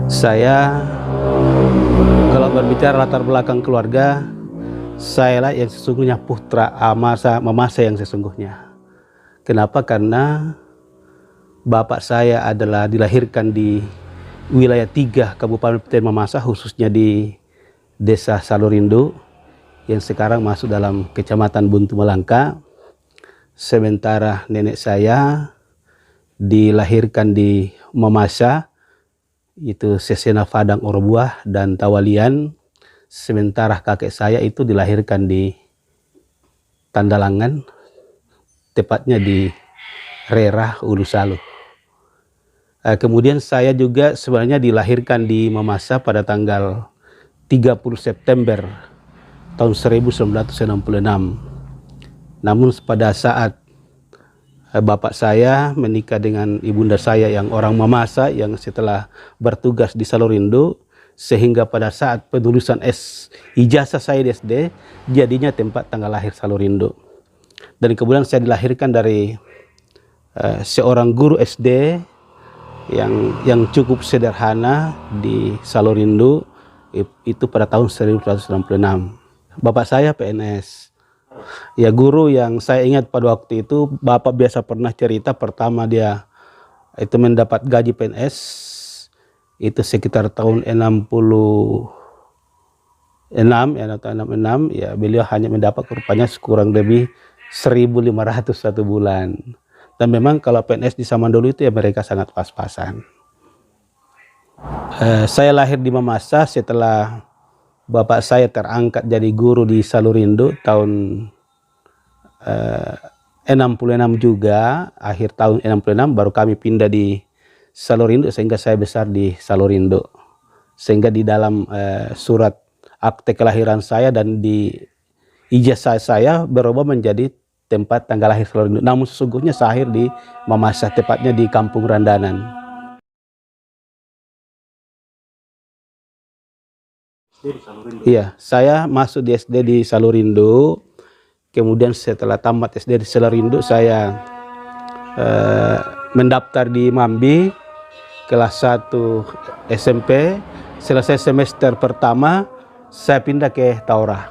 Saya kalau berbicara latar belakang keluarga, saya lah yang sesungguhnya putra mamasa yang sesungguhnya. Kenapa? Karena bapak saya adalah dilahirkan di wilayah 3 Kabupaten Mamasa, khususnya di Desa Salurindo yang sekarang masuk dalam Kecamatan Buntu Melangka. Sementara nenek saya dilahirkan di Mamasa, itu Sesena Fadang Orobuah dan Tawalian. Sementara kakek saya itu dilahirkan di Tandalangan, tepatnya di Rerah Ulusalu. Kemudian saya juga sebenarnya dilahirkan di Mamasa pada tanggal 30 September tahun 1966. Namun pada saat bapak saya menikah dengan ibunda saya yang orang Mamasa yang setelah bertugas di Salurindo, sehingga pada saat penulisan ijazah saya di SD jadinya tempat tanggal lahir Salurindo. Dan kemudian saya dilahirkan dari seorang guru SD yang cukup sederhana di Salurindo, itu pada tahun 1966. Bapak saya PNS. Ya, guru yang saya ingat pada waktu itu, bapak biasa pernah cerita, pertama dia itu mendapat gaji PNS itu sekitar tahun 66 ya, atau 66 ya, beliau hanya mendapat rupanya kurang lebih 1.500 satu bulan. Dan memang kalau PNS di zaman dulu itu ya mereka sangat pas-pasan. Saya lahir di Mamasa setelah bapak saya terangkat jadi guru di Salurindo tahun 66 juga, akhir tahun 66 baru kami pindah di Salurindo, sehingga saya besar di Salurindo. Sehingga di dalam surat akte kelahiran saya dan di ijazah saya berubah menjadi tempat tanggal lahir Salurindo. Namun sesungguhnya saya lahir di Mamasa, tepatnya di Kampung Randanan. Iya, saya masuk di SD di Salurindo. Kemudian setelah tamat SD di Salurindo, saya mendaftar di Mambi kelas 1 SMP. Selesai semester pertama, saya pindah ke Taura.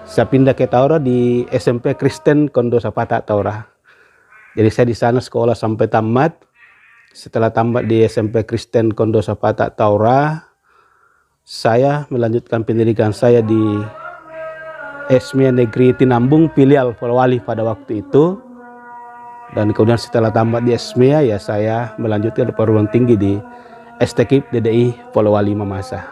Saya pindah ke Taura di SMP Kristen Kondo Sapata Taura. Jadi saya di sana sekolah sampai tamat. Setelah tamat di SMP Kristen Kondo Sapata Taura, saya melanjutkan pendidikan saya di SMA Negeri Tinambung Filial Polowali pada waktu itu. Dan kemudian setelah tamat di SMA, ya saya melanjutkan perguruan tinggi di STKIP DDI Polowali Mamasa.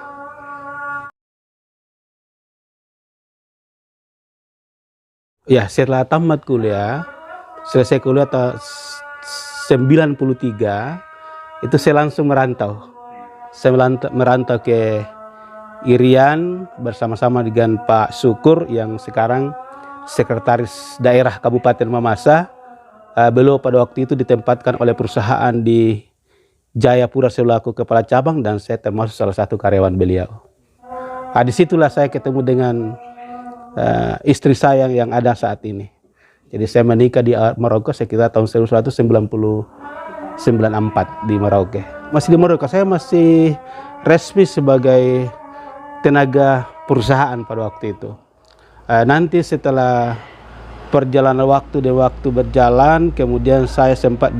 Ya, setelah tamat kuliah, selesai kuliah tahun 93, itu saya langsung merantau. Saya merantau ke Irian bersama-sama dengan Pak Syukur yang sekarang Sekretaris Daerah Kabupaten Mamasa. Beliau pada waktu itu ditempatkan oleh perusahaan di Jayapura selaku kepala cabang, dan saya termasuk salah satu karyawan beliau. Disitulah saya ketemu dengan istri saya yang ada saat ini. Jadi saya menikah di Merauke sekitar tahun 1994 di Merauke. Masih di Merauke, saya masih resmi sebagai tenaga perusahaan pada waktu itu. Nanti setelah perjalanan waktu berjalan, kemudian saya sempat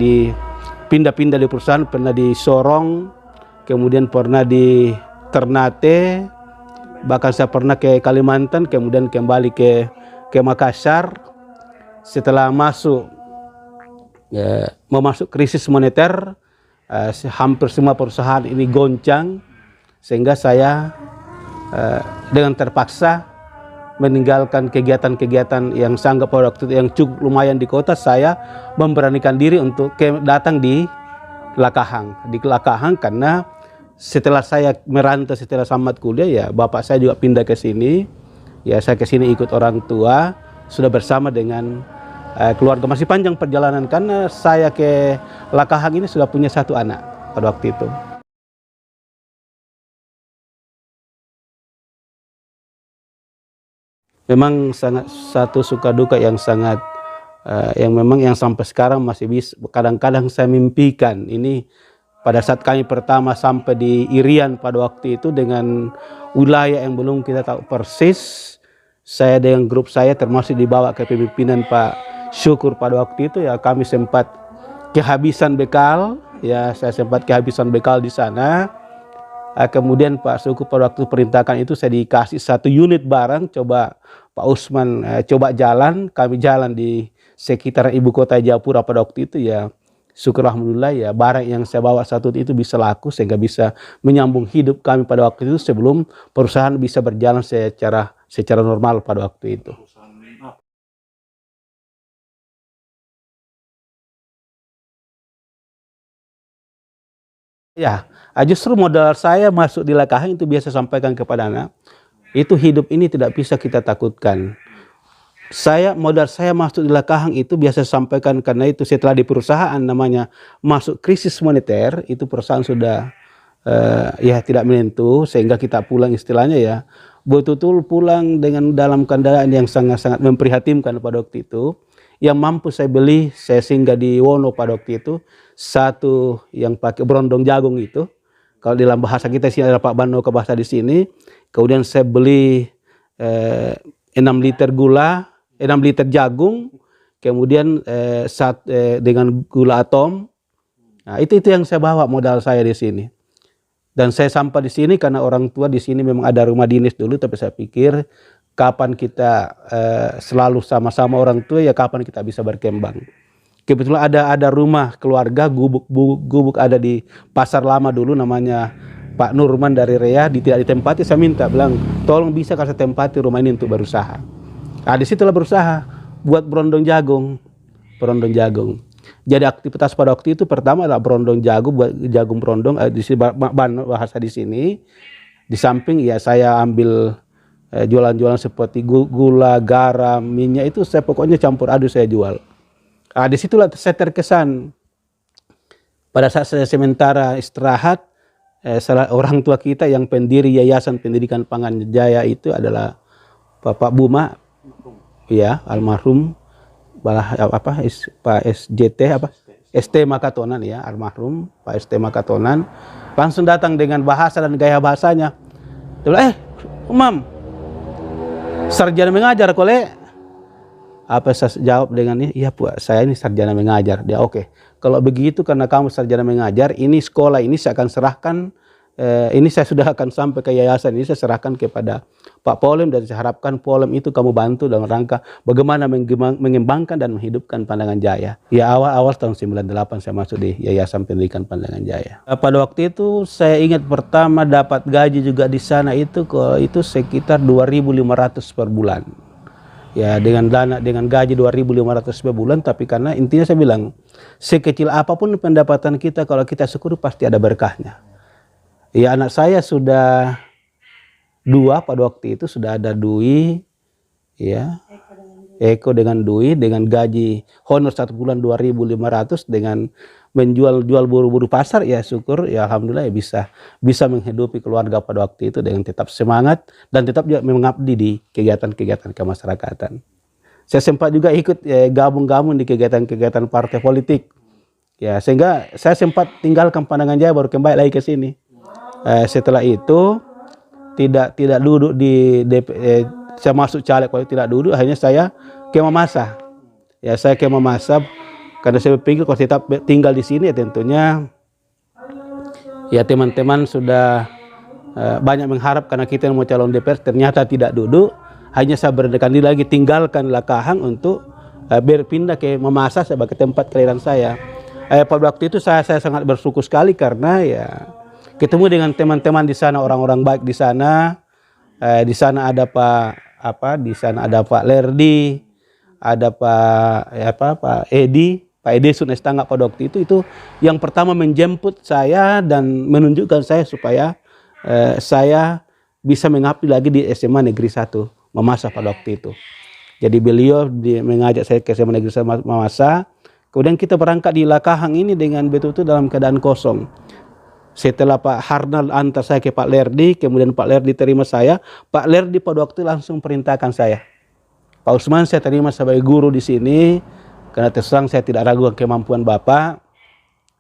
pindah-pindah di perusahaan, pernah di Sorong, kemudian pernah di Ternate, bahkan saya pernah ke Kalimantan, kemudian kembali ke Makassar. Setelah masuk krisis moneter, hampir semua perusahaan ini goncang, sehingga saya dengan terpaksa meninggalkan kegiatan-kegiatan yang sangat pada waktu itu yang cukup lumayan di kota. Saya memberanikan diri untuk datang di Lakahang. Di Lakahang karena setelah saya merantau, setelah tamat kuliah, ya bapak saya juga pindah ke sini. Ya saya ke sini ikut orang tua, sudah bersama dengan keluarga. Masih panjang perjalanan karena saya ke Lakahang ini sudah punya 1 anak pada waktu itu. Memang sangat satu suka duka yang sangat yang memang yang sampai sekarang masih bisa kadang-kadang saya mimpikan. Ini pada saat kami pertama sampai di Irian pada waktu itu dengan wilayah yang belum kita tahu persis, saya dengan grup saya termasuk dibawa ke pemimpinan Pak Syukur pada waktu itu, ya kami sempat kehabisan bekal, ya saya sempat kehabisan bekal di sana. Kemudian Pak Syukur pada waktu perintahkan itu saya dikasih 1 unit barang, coba Pak Usman coba jalan, kami jalan di sekitar ibu kota Jayapura pada waktu itu, ya syukur alhamdulillah ya barang yang saya bawa satu itu bisa laku sehingga bisa menyambung hidup kami pada waktu itu sebelum perusahaan bisa berjalan secara normal pada waktu itu. Ya, justru modal saya masuk di Lakahang itu biasa sampaikan kepada anak, itu hidup ini tidak bisa kita takutkan. Modal saya masuk di Lakahang itu biasa sampaikan karena itu setelah di perusahaan namanya masuk krisis moneter, itu perusahaan sudah ya tidak menentu sehingga kita pulang istilahnya ya betul-betul pulang dengan dalam keadaan yang sangat-sangat memprihatinkan pada waktu itu. Yang mampu saya beli, saya singgah di Wono pada waktu itu, satu yang pakai berondong jagung itu, kalau dalam bahasa kita sini ada Pak Bano ke bahasa di sini. Kemudian saya beli 6 liter gula, 6 liter jagung, kemudian dengan gula atom. Nah, itu yang saya bawa modal saya di sini. Dan saya sampai di sini karena orang tua di sini memang ada rumah dinas dulu, tapi saya pikir kapan kita selalu sama-sama orang tua, ya kapan kita bisa berkembang. Kebetulan ada rumah keluarga gubuk ada di Pasar Lama dulu namanya Pak Nurman dari Rea, tidak ditempati, saya minta bilang tolong bisa kasih tempati rumah ini untuk berusaha. Nah disitulah berusaha buat berondong jagung. Jadi aktivitas pada waktu itu pertama adalah berondong jagung, buat jagung berondong di sini bahasa di sini. Di samping ya saya ambil jualan-jualan seperti gula, garam, minyak, itu saya pokoknya campur aduk saya jual. Nah, disitulah saya terkesan pada saat saya sementara istirahat, salah orang tua kita yang pendiri Yayasan Pendidikan Pangan Jaya itu adalah Bapak Buma, ya almarhum, Pak SJT ST Makatonan, ya almarhum Pak ST Makatonan, langsung datang dengan bahasa dan gaya bahasanya. Dia bilang, Umam, sarjana mengajar kole. Apa saya jawab dengan ini, iya Pak, saya ini sarjana mengajar. Dia oke. Kalau begitu karena kamu sarjana mengajar, ini sekolah ini saya akan serahkan, ini saya sudah akan sampai ke yayasan ini, saya serahkan kepada Pak Polem, dan saya harapkan Polem itu kamu bantu dalam rangka bagaimana mengembangkan dan menghidupkan Pandangan Jaya. Ya awal-awal tahun 98 saya masuk di Yayasan Pendidikan Pandangan Jaya. Pada waktu itu saya ingat pertama dapat gaji juga di sana itu sekitar 2.500 per bulan. Ya dengan gaji 2.500 per bulan, tapi karena intinya saya bilang sekecil apapun pendapatan kita, kalau kita syukur pasti ada berkahnya. Ya anak saya sudah 2 pada waktu itu, sudah ada Dwi, ya Eko dengan Dwi, dengan gaji honor 1 bulan 2.500, dengan menjual buru-buru pasar, ya syukur ya alhamdulillah ya bisa menghidupi keluarga pada waktu itu dengan tetap semangat dan tetap juga mengabdi di kegiatan-kegiatan kemasyarakatan. Saya sempat juga ikut gabung-gabung di kegiatan-kegiatan partai politik, ya sehingga saya sempat tinggalkan Pandangan Jaya baru kembali lagi ke sini. Setelah itu tidak duduk di saya masuk caleg, kalau tidak duduk hanya saya ke Mamasa. Ya saya ke Mamasa karena saya berpikir kalau tetap tinggal di sini ya tentunya ya teman-teman sudah banyak mengharap karena kita yang mau calon DPR ternyata tidak duduk. Hanya saya berdekat diri lagi tinggalkan Lakahang untuk berpindah ke Mamasa sebagai tempat kelahiran saya. Pada waktu itu saya sangat bersyukur sekali karena ya ketemu dengan teman-teman di sana, orang-orang baik di sana. Di sana ada di sana ada Pak Lerdi, ada Pak Edi. Pak Edi Sunestanga pada waktu itu yang pertama menjemput saya dan menunjukkan saya supaya saya bisa mengabdi lagi di SMA Negeri 1 Mamasa pada waktu itu. Jadi beliau mengajak saya ke SMA Negeri 1 Mamasa. Kemudian kita berangkat di Lakahang ini dengan betul-betul dalam keadaan kosong. Setelah Pak Harnal antar saya ke Pak Lerdi, kemudian Pak Lerdi terima saya. Pak Lerdi pada waktu itu langsung perintahkan saya, Pak Usman, saya terima sebagai guru di sini karena terus terang saya tidak ragu kemampuan Bapak,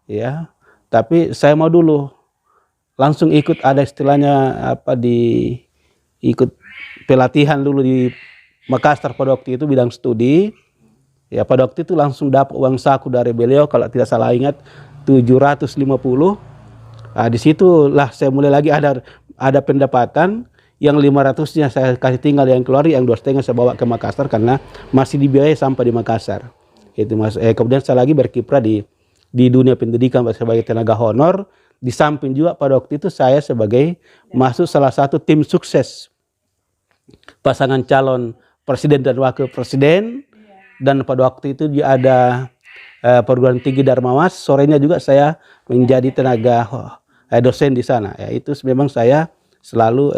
ya. Tapi saya mau dulu langsung ikut, ada istilahnya ikut pelatihan dulu di Makassar pada waktu itu bidang studi. Ya pada waktu itu langsung dapat uang saku dari beliau kalau tidak salah ingat 750. Nah, disitulah saya mulai lagi ada pendapatan yang 500-nya saya kasih tinggal yang keluar, yang 2,5 saya bawa ke Makassar karena masih dibiayai sampai di Makassar. Itu kemudian saya lagi berkiprah di dunia pendidikan sebagai tenaga honor. Di samping juga pada waktu itu saya sebagai masuk salah satu tim sukses pasangan calon presiden dan wakil presiden. Dan pada waktu itu juga ada perguruan tinggi Darmawas. Sorenya juga saya menjadi tenaga dosen di sana. Ya, itu memang saya selalu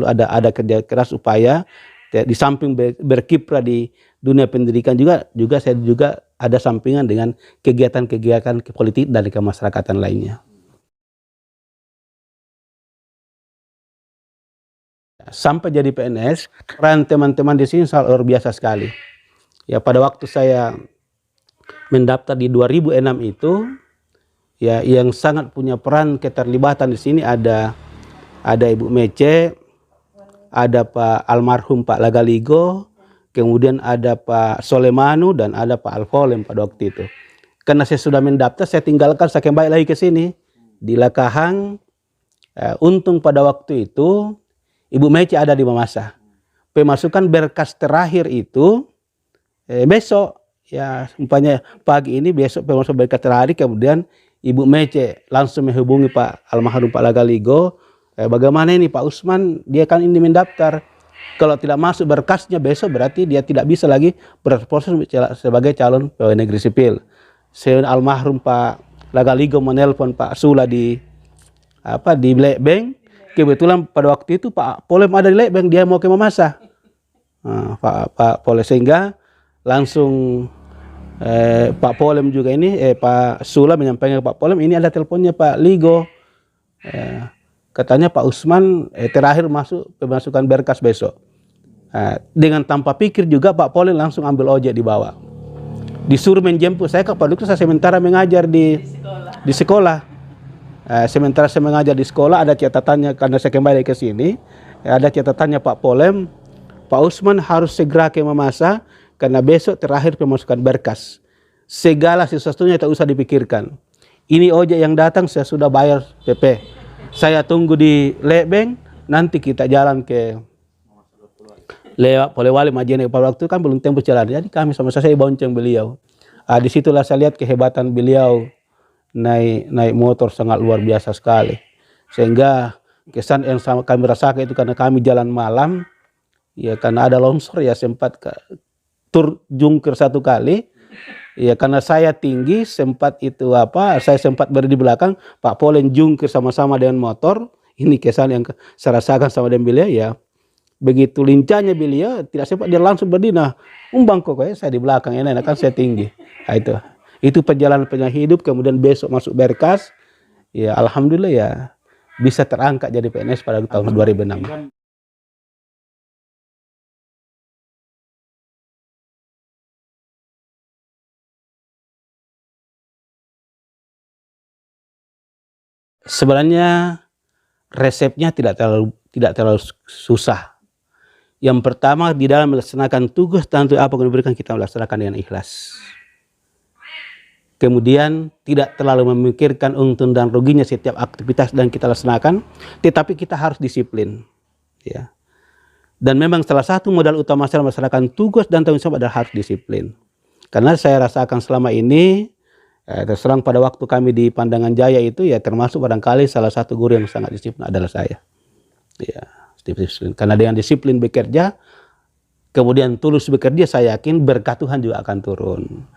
ada kerja keras upaya di samping berkiprah di dunia pendidikan juga saya juga ada sampingan dengan kegiatan-kegiatan politik dan kemasyarakatan lainnya. Sampai jadi PNS, peran teman-teman di sini sangat luar biasa sekali. Ya pada waktu saya mendaftar di 2006 itu, ya yang sangat punya peran keterlibatan di sini ada Ibu Mece, ada Pak almarhum Pak Lagaligo, kemudian ada Pak Solemanu dan ada Pak Alfolem pada waktu itu. Karena saya sudah mendaftar, saya tinggalkan, saya kembali lagi ke sini di Lakahang. Untung pada waktu itu Ibu Mece ada di Mamasa. Pemasukan berkas terakhir itu besok, ya umpamanya pagi ini, besok pemasukan berkas terakhir. Kemudian Ibu Mece langsung menghubungi Pak almarhum Pak Lagaligo. Bagaimana ini Pak Usman, dia kan ini mendaftar. Kalau tidak masuk berkasnya besok berarti dia tidak bisa lagi berproses sebagai calon pegawai negeri sipil. Almarhum Pak Lagaligo menelpon Pak Sula di Lekbeng. Kebetulan pada waktu itu Pak Polem ada di Lekbeng, dia mau ke Mamasa. Pak Polem, sehingga langsung Pak Polem juga ini Pak Sula menyampaikan ke Pak Polem, ini ada teleponnya Pak Ligo. Katanya Pak Usman terakhir pemasukan berkas besok. Dengan tanpa pikir juga Pak Polem langsung ambil ojek dibawa. Disuruh menjemput saya, pada itu saya sementara mengajar di sekolah. Sementara saya mengajar di sekolah, ada catatannya karena saya kembali ke sini. Ada catatannya Pak Polem, Pak Usman harus segera ke Mamasa karena besok terakhir pemasukan berkas. Segala sesuatunya tak usah dipikirkan. Ini ojek yang datang saya sudah bayar PP. Saya tunggu di Lekbeng, nanti kita jalan ke lewat Polewali Majene. Pada waktu kan belum tembus jalan, jadi kami sama saya bonceng beliau. Disitulah saya lihat kehebatan beliau naik motor sangat luar biasa sekali. Sehingga kesan yang kami rasakan itu karena kami jalan malam, ya karena ada longsor ya sempat jungkir satu kali. Ya karena saya tinggi sempat saya sempat berada di belakang, Pak Polem jungkir sama-sama dengan motor. Ini kesan yang saya rasakan sama dengan beliau ya. Begitu lincahnya beliau, tidak sempat dia langsung berdiri, umbang kok saya di belakang, enak kan saya tinggi. Nah, itu perjalanan hidup. Kemudian besok masuk berkas, ya alhamdulillah ya bisa terangkat jadi PNS pada tahun 2006. Sebenarnya resepnya tidak terlalu susah. Yang pertama, di dalam melaksanakan tugas tentu apa yang diberikan kita melaksanakan dengan ikhlas. Kemudian tidak terlalu memikirkan untung dan ruginya setiap aktivitas dan kita laksanakan, tetapi kita harus disiplin. Ya. Dan memang salah satu modal utama saya melaksanakan tugas dan tanggung jawab adalah harus disiplin. Karena saya rasakan selama ini, terserang pada waktu kami di Pandangan Jaya itu ya termasuk barangkali salah satu guru yang sangat disiplin adalah saya. Ya, disiplin. Karena dengan disiplin bekerja, kemudian tulus bekerja, saya yakin berkat Tuhan juga akan turun.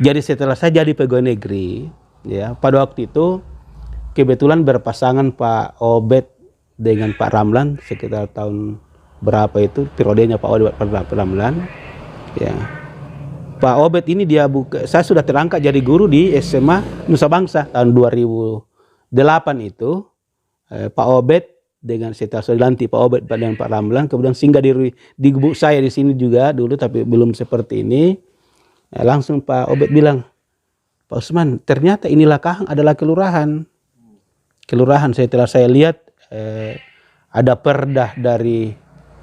Jadi setelah saya jadi pegawai negeri, ya pada waktu itu kebetulan berpasangan Pak Obed dengan Pak Ramlan sekitar tahun berapa itu periodenya Pak Obed Pak Ramlan. Ya. Pak Obed ini saya sudah terangkat jadi guru di SMA Nusa Bangsa tahun 2008 itu. Pak Obed dengan setelah dilantik Pak Obed dan Pak Ramlan, kemudian singgah di gubuk saya di sini juga dulu, tapi belum seperti ini. Langsung Pak Obed bilang, Pak Usman, ternyata ini Lakahang adalah kelurahan. Kelurahan setelah saya lihat ada perdah dari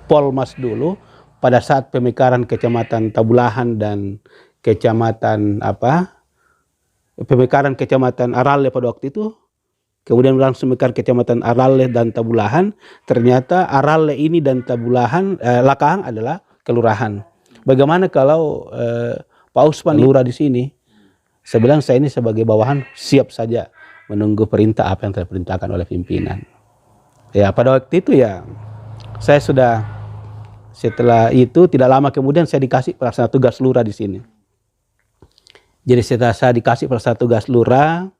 Polmas dulu pada saat pemekaran Kecamatan Tabulahan dan Kecamatan pemekaran Kecamatan Aralle pada waktu itu. Kemudian langsung mekar Kecamatan Aralle dan Tabulahan. Ternyata Aralle ini dan Tabulahan, Lakahang adalah kelurahan. Bagaimana kalau Pak Usman lurah di sini? Saya bilang saya ini sebagai bawahan siap saja menunggu perintah apa yang telah diperintahkan oleh pimpinan. Ya pada waktu itu ya saya sudah, setelah itu tidak lama kemudian saya dikasih pelaksana tugas lurah di sini. Jadi setelah saya dikasih pelaksana tugas lurah,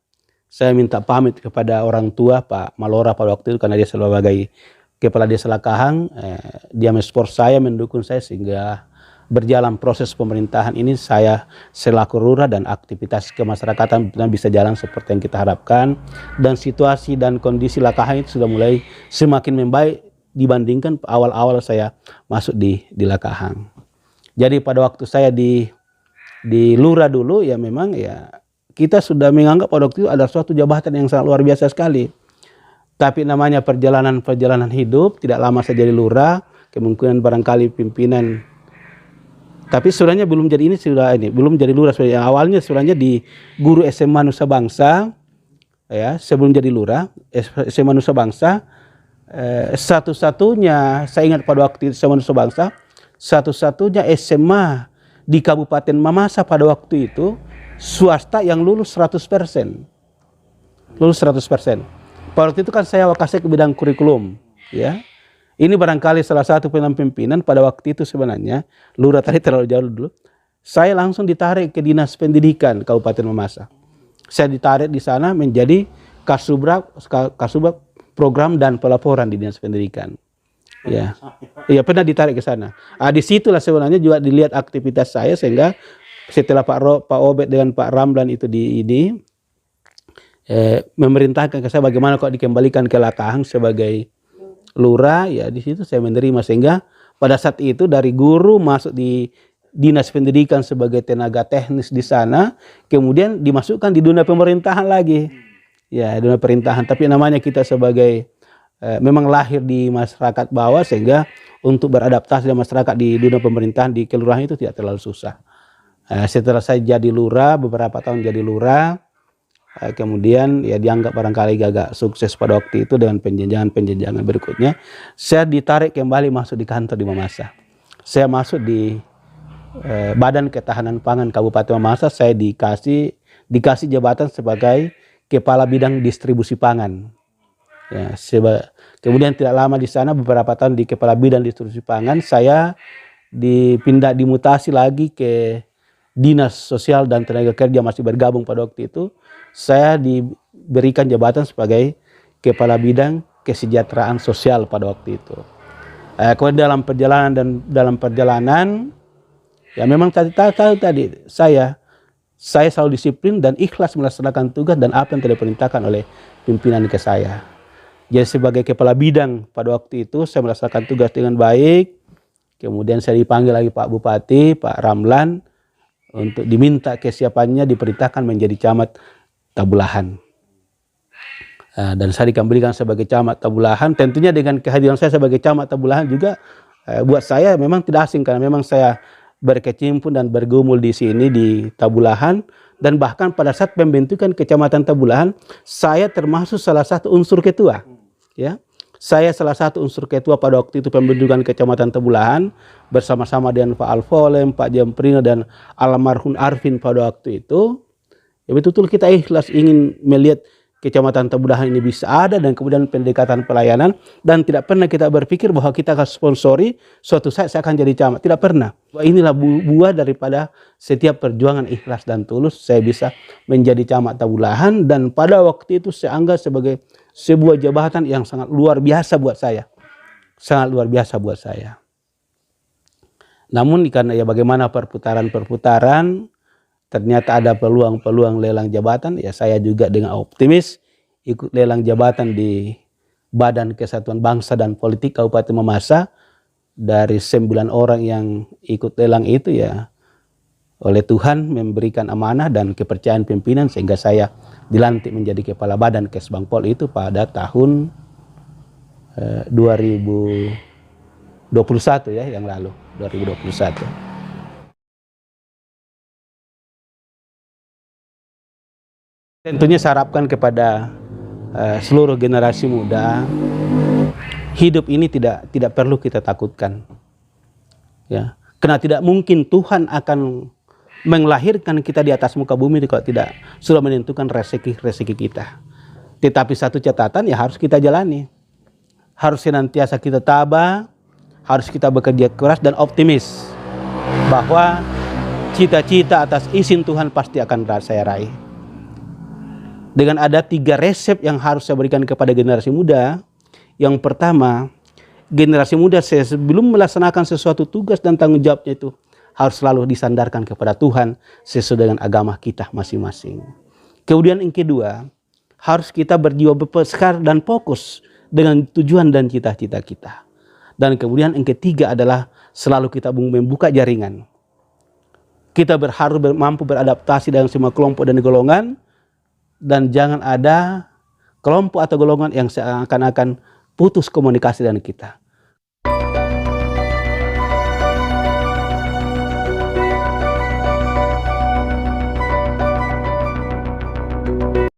saya minta pamit kepada orang tua Pak Malora pada waktu itu karena dia sebagai kepala desa Lakahang, dia mensupport saya, mendukung saya sehingga berjalan proses pemerintahan ini saya selaku lurah dan aktivitas kemasyarakatan bisa jalan seperti yang kita harapkan, dan situasi dan kondisi Lakahang itu sudah mulai semakin membaik dibandingkan awal-awal saya masuk di Lakahang. Jadi pada waktu saya di lurah dulu ya memang ya kita sudah menganggap pada waktu itu ada suatu jabatan yang sangat luar biasa sekali. Tapi namanya perjalanan hidup, tidak lama saya jadi lurah, kemungkinan barangkali pimpinan. Tapi sebenarnya belum jadi belum jadi lurah. Yang awalnya sebenarnya di guru SMA Nusa Bangsa, ya sebelum jadi lurah SMA Nusa Bangsa, satu-satunya saya ingat pada waktu SMA Nusa Bangsa, satu-satunya SMA di Kabupaten Mamasa pada waktu itu swasta yang lulus 100%. Lulus 100%. Pada waktu itu kan saya wakasek ke bidang kurikulum, ya. Ini barangkali salah satu pimpinan pada waktu itu sebenarnya, lurah tadi terlalu jauh dulu. Saya langsung ditarik ke Dinas Pendidikan Kabupaten Mamasa. Saya ditarik di sana menjadi Kasubag Program dan Pelaporan di Dinas Pendidikan. Ya, iya pernah ditarik ke sana. Disitulah sebenarnya juga dilihat aktivitas saya sehingga setelah Pak Obed dengan Pak Ramlan itu memerintahkan ke saya bagaimana kok dikembalikan ke Lakahang sebagai lurah, ya di situ saya menerima sehingga pada saat itu dari guru masuk di Dinas Pendidikan sebagai tenaga teknis di sana, kemudian dimasukkan di dunia pemerintahan lagi. Ya, dunia pemerintahan, tapi namanya kita sebagai memang lahir di masyarakat bawah sehingga untuk beradaptasi dengan masyarakat di dunia pemerintahan di kelurahan itu tidak terlalu susah. Setelah saya jadi lurah, beberapa tahun jadi lurah, kemudian ya dianggap barangkali agak sukses pada waktu itu dengan penjenjangan berikutnya, saya ditarik kembali masuk di kantor di Mamasa. Saya masuk di Badan Ketahanan Pangan Kabupaten Mamasa, saya dikasih jabatan sebagai Kepala Bidang Distribusi Pangan. Ya, kemudian tidak lama di sana, beberapa tahun di Kepala Bidang Distribusi Pangan, saya dimutasi lagi ke Dinas Sosial dan Tenaga Kerja, masih bergabung pada waktu itu. Saya diberikan jabatan sebagai Kepala Bidang Kesejahteraan Sosial pada waktu itu. Kemudian dalam perjalanan ya memang tadi saya selalu disiplin dan ikhlas melaksanakan tugas dan apa yang telah diperintahkan oleh pimpinan ke saya. Jadi sebagai kepala bidang pada waktu itu saya melaksanakan tugas dengan baik. Kemudian saya dipanggil lagi Pak Bupati, Pak Ramlan, untuk diminta kesiapannya diperintahkan menjadi camat Tabulahan. Dan saya dikembalikan sebagai camat Tabulahan. Tentunya dengan kehadiran saya sebagai camat Tabulahan juga buat saya memang tidak asing karena memang saya berkecimpung dan bergumul di sini di Tabulahan, dan bahkan pada saat pembentukan Kecamatan Tabulahan saya termasuk salah satu unsur ketua, ya. Saya salah satu unsur ketua pada waktu itu pembentukan Kecamatan Tabulahan bersama-sama dengan Pak Alfolem, Pak Jamprino dan almarhum Arvin pada waktu itu. Ya betul-betul kita ikhlas ingin melihat Kecamatan Tabulahan ini bisa ada dan kemudian pendekatan pelayanan, dan tidak pernah kita berpikir bahwa kita akan sponsori suatu saat saya akan jadi camat, tidak pernah. Inilah buah daripada setiap perjuangan ikhlas dan tulus saya bisa menjadi camat Tabulahan, dan pada waktu itu saya anggap sebagai sebuah jabatan yang sangat luar biasa buat saya. Sangat luar biasa buat saya. Namun karena ya bagaimana perputaran ternyata ada peluang-peluang lelang jabatan, ya saya juga dengan optimis ikut lelang jabatan di Badan Kesatuan Bangsa dan Politik Kabupaten Mamasa. Dari 9 orang yang ikut lelang itu ya oleh Tuhan memberikan amanah dan kepercayaan pimpinan sehingga saya dilantik menjadi kepala badan Kesbangpol itu pada tahun 2021 ya, yang lalu 2021. Tentunya saya harapkan kepada seluruh generasi muda, hidup ini tidak perlu kita takutkan, ya, karena tidak mungkin Tuhan akan melahirkan kita di atas muka bumi kalau tidak sudah menentukan rezeki kita. Tetapi satu catatan ya harus kita jalani, harus senantiasa kita tabah, harus kita bekerja keras dan optimis bahwa cita-cita atas izin Tuhan pasti akan saya raih. Dengan ada 3 resep yang harus saya berikan kepada generasi muda. Yang pertama, generasi muda sebelum melaksanakan sesuatu tugas dan tanggung jawabnya itu harus selalu disandarkan kepada Tuhan sesuai dengan agama kita masing-masing. Kemudian yang kedua, harus kita berjiwa berpeskar dan fokus dengan tujuan dan cita-cita kita. Dan kemudian yang ketiga adalah selalu kita membuka jaringan. Kita harus mampu beradaptasi dengan semua kelompok dan golongan, dan jangan ada kelompok atau golongan yang seakan-akan putus komunikasi dengan kita.